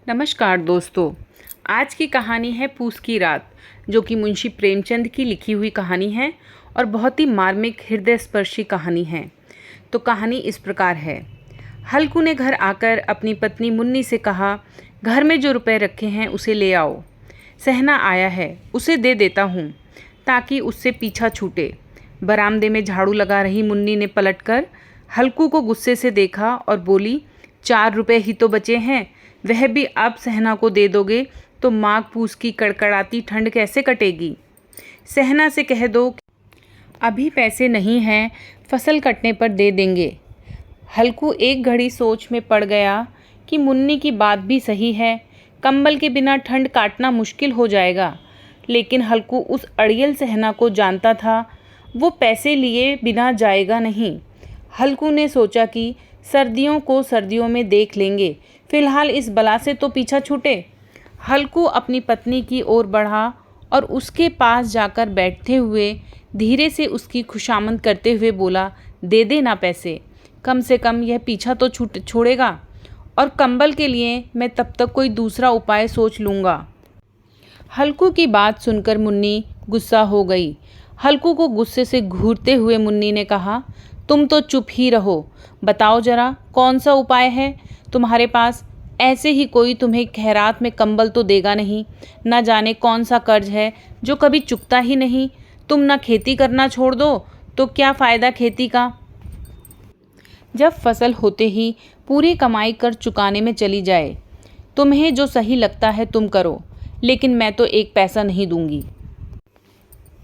नमस्कार दोस्तों। आज की कहानी है पूस की रात, जो कि मुंशी प्रेमचंद की लिखी हुई कहानी है और बहुत ही मार्मिक हृदय स्पर्शी कहानी है। तो कहानी इस प्रकार है। हल्कू ने घर आकर अपनी पत्नी मुन्नी से कहा, घर में जो रुपए रखे हैं उसे ले आओ। सहना आया है, उसे दे देता हूँ ताकि उससे पीछा छूटे। बरामदे में झाड़ू लगा रही मुन्नी ने पलटकर हल्कू को गुस्से से देखा और बोली, 4 रुपए ही तो बचे हैं, वह भी अब सहना को दे दोगे तो माघ पूस की कड़कड़ाती ठंड कैसे कटेगी। सहना से कह दो अभी पैसे नहीं हैं, फसल कटने पर दे देंगे। हल्कू एक घड़ी सोच में पड़ गया कि मुन्नी की बात भी सही है, कंबल के बिना ठंड काटना मुश्किल हो जाएगा। लेकिन हल्कू उस अड़ियल सहना को जानता था, वो पैसे लिए बिना जाएगा नहीं। हल्कू ने सोचा कि सर्दियों को सर्दियों में देख लेंगे, फिलहाल इस बला से तो पीछा छूटे। हल्कू अपनी पत्नी की ओर बढ़ा और उसके पास जाकर बैठते हुए धीरे से उसकी खुशामद करते हुए बोला, दे देना पैसे, कम से कम यह पीछा तो छोड़ेगा और कंबल के लिए मैं तब तक कोई दूसरा उपाय सोच लूँगा। हल्कू की बात सुनकर मुन्नी गुस्सा हो गई। हल्कू को गुस्से से घूरते हुए मुन्नी ने कहा, तुम तो चुप ही रहो, बताओ जरा कौन सा उपाय है तुम्हारे पास। ऐसे ही कोई तुम्हें खैरात में कंबल तो देगा नहीं। न जाने कौन सा कर्ज है जो कभी चुकता ही नहीं। तुम ना खेती करना छोड़ दो तो क्या फ़ायदा खेती का, जब फसल होते ही पूरी कमाई कर चुकाने में चली जाए। तुम्हें जो सही लगता है तुम करो, लेकिन मैं तो एक पैसा नहीं दूंगी।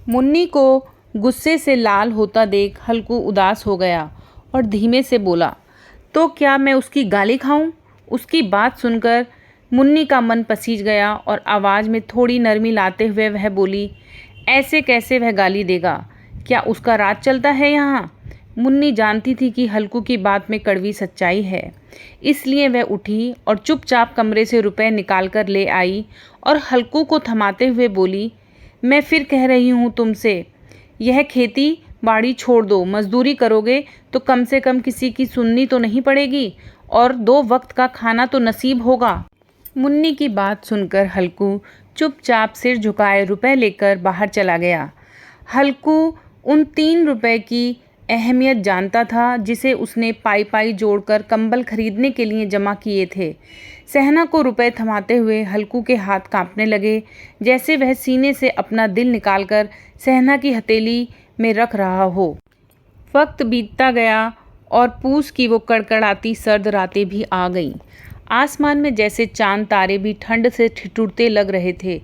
मुन्नी को गुस्से से लाल होता देख हल्कू उदास हो गया और धीमे से बोला, तो क्या मैं उसकी गाली खाऊं? उसकी बात सुनकर मुन्नी का मन पसीज गया और आवाज़ में थोड़ी नरमी लाते हुए वह बोली, ऐसे कैसे वह गाली देगा? क्या उसका राज चलता है यहाँ? मुन्नी जानती थी कि हल्कू की बात में कड़वी सच्चाई है, इसलिए वह उठी और चुपचाप कमरे से रुपए निकाल कर ले आई और हल्कू को थमाते हुए बोली, मैं फिर कह रही हूँ तुमसे, यह खेती बाड़ी छोड़ दो। मजदूरी करोगे तो कम से कम किसी की सुननी तो नहीं पड़ेगी और 2 वक्त का खाना तो नसीब होगा। मुन्नी की बात सुनकर हल्कू चुपचाप सिर झुकाए रुपए लेकर बाहर चला गया। हल्कू उन 3 रुपए की अहमियत जानता था जिसे उसने पाई पाई जोड़कर कंबल खरीदने के लिए जमा किए थे। सहना को रुपए थमाते हुए हल्कू के हाथ कांपने लगे, जैसे वह सीने से अपना दिल निकालकर सहना की हथेली में रख रहा हो। वक्त बीतता गया और पूस की वो कड़कड़ाती सर्द रातें भी आ गईं। आसमान में जैसे चांद तारे भी ठंड से ठिठुरते लग रहे थे।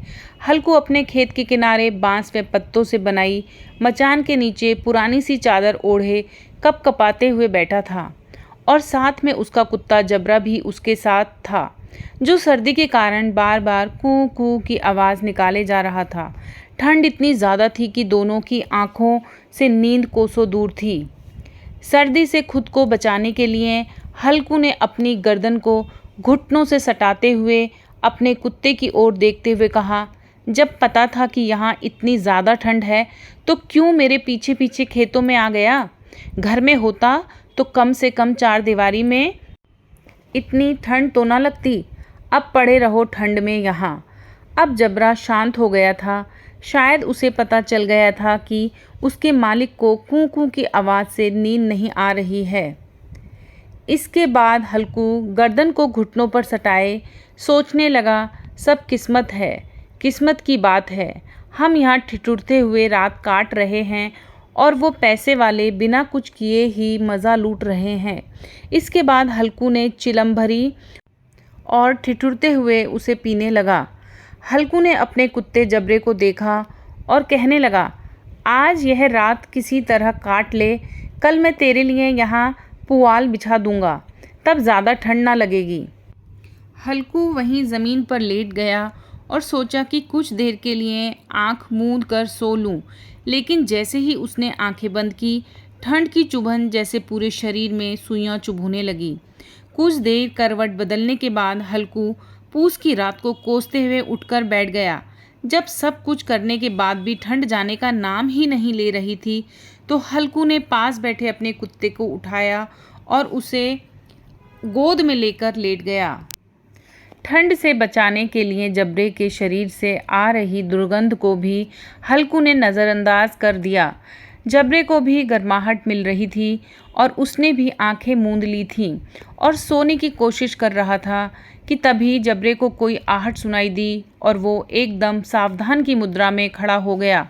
हल्कू अपने खेत के किनारे बांस व पत्तों से बनाई मचान के नीचे पुरानी सी चादर ओढ़े कपकपाते हुए बैठा था और साथ में उसका कुत्ता जबरा भी उसके साथ था, जो सर्दी के कारण बार बार कू कू की आवाज़ निकाले जा रहा था। ठंड इतनी ज़्यादा थी कि दोनों की आंखों से नींद कोसों दूर थी। सर्दी से खुद को बचाने के लिए हल्कू ने अपनी गर्दन को घुटनों से सटाते हुए अपने कुत्ते की ओर देखते हुए कहा, जब पता था कि यहाँ इतनी ज़्यादा ठंड है तो क्यों मेरे पीछे पीछे खेतों में आ गया? घर में होता तो कम से कम 4 दीवारी में इतनी ठंड तो ना लगती। अब पड़े रहो ठंड में यहाँ। अब जबरा शांत हो गया था। शायद उसे पता चल गया था कि उसके मालिक को कूं कूं की आवाज़ से नींद नहीं आ रही है। इसके बाद हल्कू गर्दन को घुटनों पर सटाए सोचने लगा, सब किस्मत है, किस्मत की बात है। हम यहाँ ठिठुरते हुए रात काट रहे हैं और वो पैसे वाले बिना कुछ किए ही मज़ा लूट रहे हैं। इसके बाद हल्कू ने चिलम भरी और ठिठुरते हुए उसे पीने लगा। हल्कू ने अपने कुत्ते जबरे को देखा और कहने लगा, आज यह रात किसी तरह काट ले, कल मैं तेरे लिए यहाँ पुआल बिछा दूंगा, तब ज़्यादा ठंड ना लगेगी। हल्कू वहीं ज़मीन पर लेट गया और सोचा कि कुछ देर के लिए आंख मूंद कर सो लूं, लेकिन जैसे ही उसने आंखें बंद की, ठंड की चुभन जैसे पूरे शरीर में सुइयां चुभने लगी। कुछ देर करवट बदलने के बाद हल्कू पूस की रात को कोसते हुए उठकर बैठ गया। जब सब कुछ करने के बाद भी ठंड जाने का नाम ही नहीं ले रही थी, तो हल्कू ने पास बैठे अपने कुत्ते को उठाया और उसे गोद में लेकर लेट गया। ठंड से बचाने के लिए जबरे के शरीर से आ रही दुर्गंध को भी हल्कू ने नज़रअंदाज कर दिया। जबरे को भी गर्माहट मिल रही थी और उसने भी आंखें मूंद ली थीं और सोने की कोशिश कर रहा था कि तभी जबरे को कोई आहट सुनाई दी और वो एकदम सावधान की मुद्रा में खड़ा हो गया।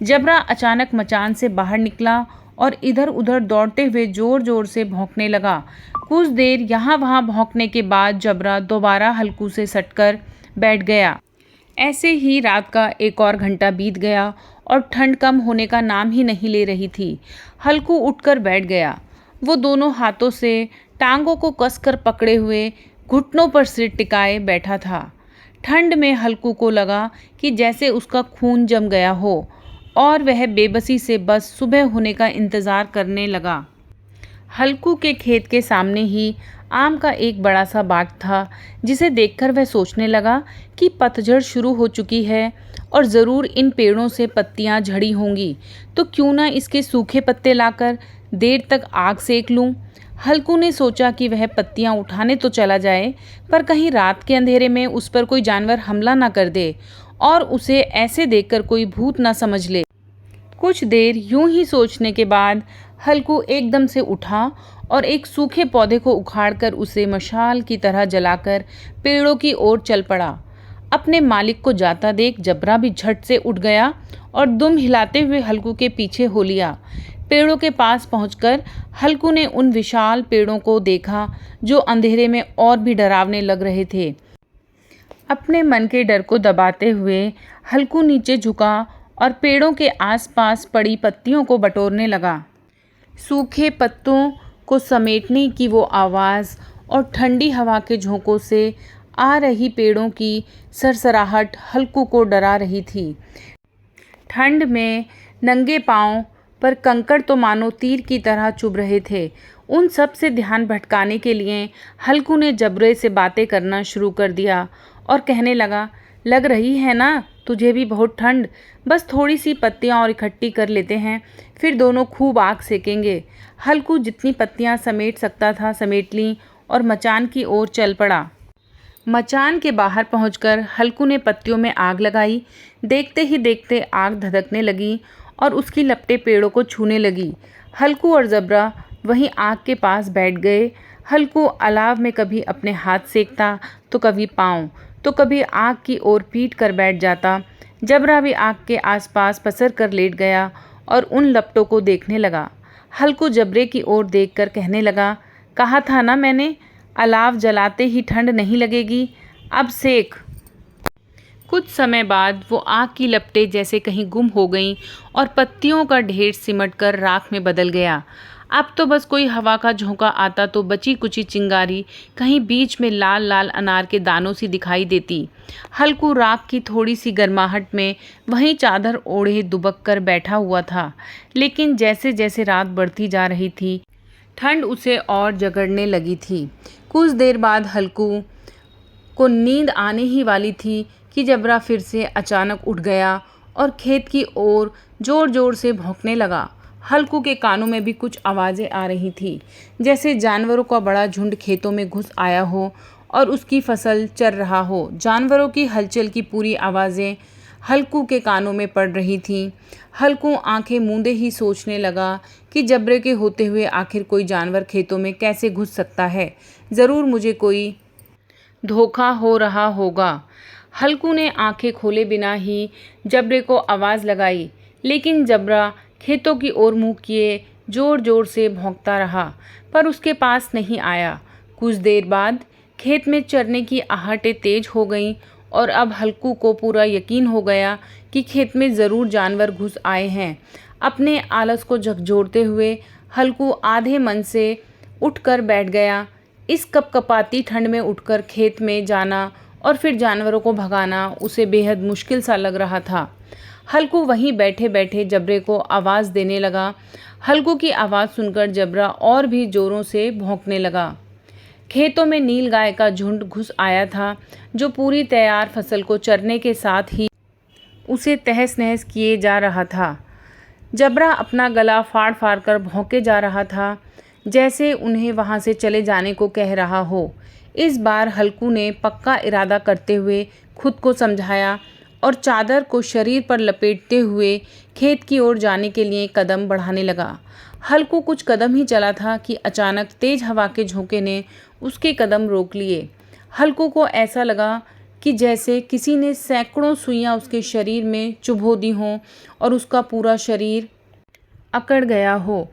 जबरा अचानक मचान से बाहर निकला और इधर उधर दौड़ते हुए ज़ोर ज़ोर से भौंकने लगा। कुछ देर यहाँ वहाँ भौंकने के बाद जबरा दोबारा हल्कू से सटकर बैठ गया। ऐसे ही रात का एक और घंटा बीत गया और ठंड कम होने का नाम ही नहीं ले रही थी। हल्कू उठकर बैठ गया। वो दोनों हाथों से टांगों को कसकर पकड़े हुए घुटनों पर सिर टिकाए बैठा था। ठंड में हल्कू को लगा कि जैसे उसका खून जम गया हो और वह बेबसी से बस सुबह होने का इंतज़ार करने लगा। हल्कू के खेत के सामने ही आम का एक बड़ा सा बाग था, जिसे देखकर वह सोचने लगा कि पतझड़ शुरू हो चुकी है और ज़रूर इन पेड़ों से पत्तियां झड़ी होंगी, तो क्यों ना इसके सूखे पत्ते लाकर देर तक आग सेक लूं। हल्कू ने सोचा कि वह पत्तियां उठाने तो चला जाए, पर कहीं रात के अंधेरे में उस पर कोई जानवर हमला ना कर दे और उसे ऐसे देखकर कोई भूत ना समझ ले। कुछ देर यूं ही सोचने के बाद हल्कू एकदम से उठा और एक सूखे पौधे को उखाड़कर उसे मशाल की तरह जलाकर पेड़ों की ओर चल पड़ा। अपने मालिक को जाता देख जबरा भी झट से उठ गया और दुम हिलाते हुए हल्कू के पीछे हो लिया। पेड़ों के पास पहुंचकर हल्कू ने उन विशाल पेड़ों को देखा जो अंधेरे में और भी डरावने लग रहे थे। अपने मन के डर को दबाते हुए हल्कू नीचे झुका और पेड़ों के आसपास पड़ी पत्तियों को बटोरने लगा। सूखे पत्तों को समेटने की वो आवाज़ और ठंडी हवा के झोंकों से आ रही पेड़ों की सरसराहट हल्कू को डरा रही थी। ठंड में नंगे पांव पर कंकड़ तो मानो तीर की तरह चुभ रहे थे। उन सब से ध्यान भटकाने के लिए हल्कू ने जबरे से बातें करना शुरू कर दिया और कहने लगा, लग रही है ना तुझे भी बहुत ठंड, बस थोड़ी सी पत्तियां और इकट्ठी कर लेते हैं, फिर दोनों खूब आग सेकेंगे। हल्कू जितनी पत्तियां समेट सकता था समेट लीं और मचान की ओर चल पड़ा। मचान के बाहर पहुंचकर हल्कू ने पत्तियों में आग लगाई। देखते ही देखते आग धधकने लगी और उसकी लपटें पेड़ों को छूने लगी। हल्कू और जबरा वहीं आग के पास बैठ गए। हल्कू अलाव में कभी अपने हाथ सेकता तो कभी पाँव, तो कभी आग की ओर पीट कर बैठ जाता। जबरा भी आग के आसपास पसर कर लेट गया और उन लपटों को देखने लगा। हल्कू जबरे की ओर देखकर कहने लगा, कहा था ना मैंने, अलाव जलाते ही ठंड नहीं लगेगी, अब सेक। कुछ समय बाद वो आग की लपटें जैसे कहीं गुम हो गईं और पत्तियों का ढेर सिमटकर राख में बदल गया। अब तो बस कोई हवा का झोंका आता तो बची कुची चिंगारी कहीं बीच में लाल लाल अनार के दानों सी दिखाई देती। हल्कू राख की थोड़ी सी गर्माहट में वहीं चादर ओढ़े दुबक कर बैठा हुआ था, लेकिन जैसे जैसे रात बढ़ती जा रही थी ठंड उसे और जकड़ने लगी थी। कुछ देर बाद हल्कू को नींद आने ही वाली थी कि जबरा फिर से अचानक उठ गया और खेत की ओर जोर जोर से भौंकने लगा। हल्कू के कानों में भी कुछ आवाज़ें आ रही थी, जैसे जानवरों का बड़ा झुंड खेतों में घुस आया हो और उसकी फसल चर रहा हो। जानवरों की हलचल की पूरी आवाज़ें हल्कू के कानों में पड़ रही थीं। हल्कू आंखें मूंदे ही सोचने लगा कि जबरे के होते हुए आखिर कोई जानवर खेतों में कैसे घुस सकता है। ज़रूर मुझे कोई धोखा हो रहा होगा। हल्कू ने आंखें खोले बिना ही जबरे को आवाज़ लगाई, लेकिन जबरा खेतों की ओर मुँह किए ज़ोर ज़ोर से भौंकता रहा, पर उसके पास नहीं आया। कुछ देर बाद खेत में चरने की आहटें तेज हो गईं और अब हल्कू को पूरा यकीन हो गया कि खेत में ज़रूर जानवर घुस आए हैं। अपने आलस को झकझोरते हुए हल्कू आधे मन से उठकर बैठ गया। इस कपकपाती ठंड में उठकर खेत में जाना और फिर जानवरों को भगाना उसे बेहद मुश्किल सा लग रहा था। हल्कू वहीं बैठे बैठे जबरे को आवाज़ देने लगा। हल्कू की आवाज़ सुनकर जबरा और भी ज़ोरों से भौंकने लगा। खेतों में नील गाय का झुंड घुस आया था, जो पूरी तैयार फसल को चरने के साथ ही उसे तहस नहस किए जा रहा था। जबरा अपना गला फाड़ फाड़ कर भौंके जा रहा था, जैसे उन्हें वहाँ से चले जाने को कह रहा हो। इस बार हल्कू ने पक्का इरादा करते हुए खुद को समझाया और चादर को शरीर पर लपेटते हुए खेत की ओर जाने के लिए कदम बढ़ाने लगा। हल्कू कुछ कदम ही चला था कि अचानक तेज हवा के झोंके ने उसके कदम रोक लिए। हल्कू को ऐसा लगा कि जैसे किसी ने सैकड़ों सुइयां उसके शरीर में चुभो दी हों और उसका पूरा शरीर अकड़ गया हो।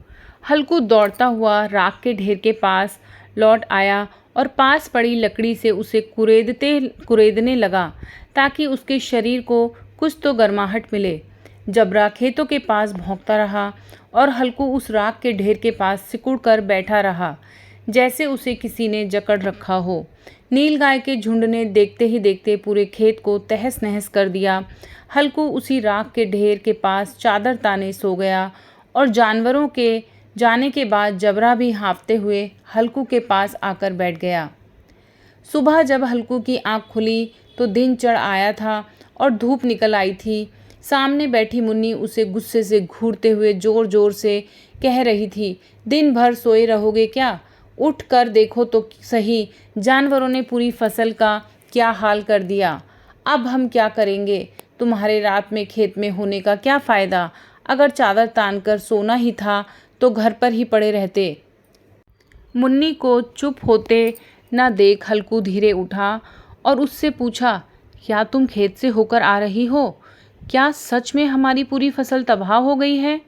हल्कू दौड़ता हुआ राख के ढेर के पास लौट आया और पास पड़ी लकड़ी से उसे कुरेदने लगा ताकि उसके शरीर को कुछ तो गर्माहट मिले। जबरा खेतों के पास भौंकता रहा और हल्कू उस राख के ढेर के पास सिकुड़ कर बैठा रहा जैसे उसे किसी ने जकड़ रखा हो। नीलगाय के झुंड ने देखते ही देखते पूरे खेत को तहस नहस कर दिया। हल्कू उसी राख के ढेर के पास चादर ताने सो गया और जानवरों के जाने के बाद जबरा भी हाँफते हुए हल्कू के पास आकर बैठ गया। सुबह जब हल्कू की आंख खुली तो दिन चढ़ आया था और धूप निकल आई थी। सामने बैठी मुन्नी उसे गुस्से से घूरते हुए जोर जोर से कह रही थी, दिन भर सोए रहोगे क्या? उठ कर देखो तो सही, जानवरों ने पूरी फसल का क्या हाल कर दिया। अब हम क्या करेंगे? तुम्हारे रात में खेत में होने का क्या फ़ायदा? अगर चादर तान कर सोना ही था तो घर पर ही पड़े रहते। मुन्नी को चुप होते न देख हल्कू धीरे उठा और उससे पूछा, क्या तुम खेत से होकर आ रही हो? क्या सच में हमारी पूरी फसल तबाह हो गई है?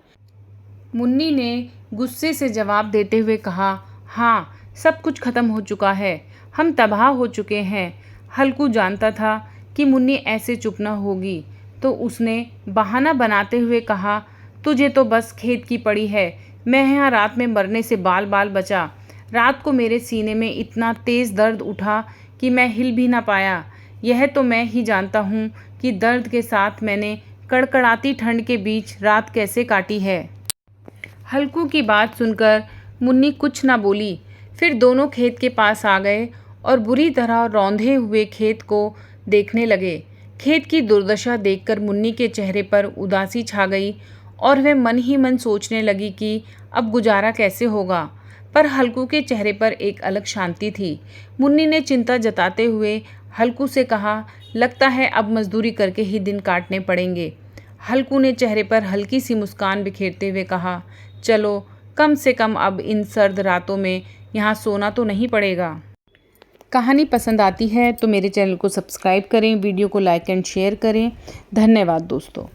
मुन्नी ने गुस्से से जवाब देते हुए कहा, हाँ, सब कुछ खत्म हो चुका है, हम तबाह हो चुके हैं। हल्कू जानता था कि मुन्नी ऐसे चुप न होगी, तो उसने बहाना बनाते हुए कहा, तुझे तो बस खेत की पड़ी है, मैं यहाँ रात में मरने से बाल बाल बचा। रात को मेरे सीने में इतना तेज़ दर्द उठा कि मैं हिल भी ना पाया। यह तो मैं ही जानता हूँ कि दर्द के साथ मैंने कड़कड़ाती ठंड के बीच रात कैसे काटी है। हल्कू की बात सुनकर मुन्नी कुछ ना बोली। फिर दोनों खेत के पास आ गए और बुरी तरह रौंदे हुए खेत को देखने लगे। खेत की दुर्दशा देखकर मुन्नी के चेहरे पर उदासी छा गई और वह मन ही मन सोचने लगी कि अब गुजारा कैसे होगा। पर हल्कू के चेहरे पर एक अलग शांति थी। मुन्नी ने चिंता जताते हुए हल्कू से कहा, लगता है अब मजदूरी करके ही दिन काटने पड़ेंगे। हल्कू ने चेहरे पर हल्की सी मुस्कान बिखेरते हुए कहा, चलो कम से कम अब इन सर्द रातों में यहाँ सोना तो नहीं पड़ेगा। कहानी पसंद आती है तो मेरे चैनल को सब्सक्राइब करें, वीडियो को लाइक एंड शेयर करें। धन्यवाद दोस्तों।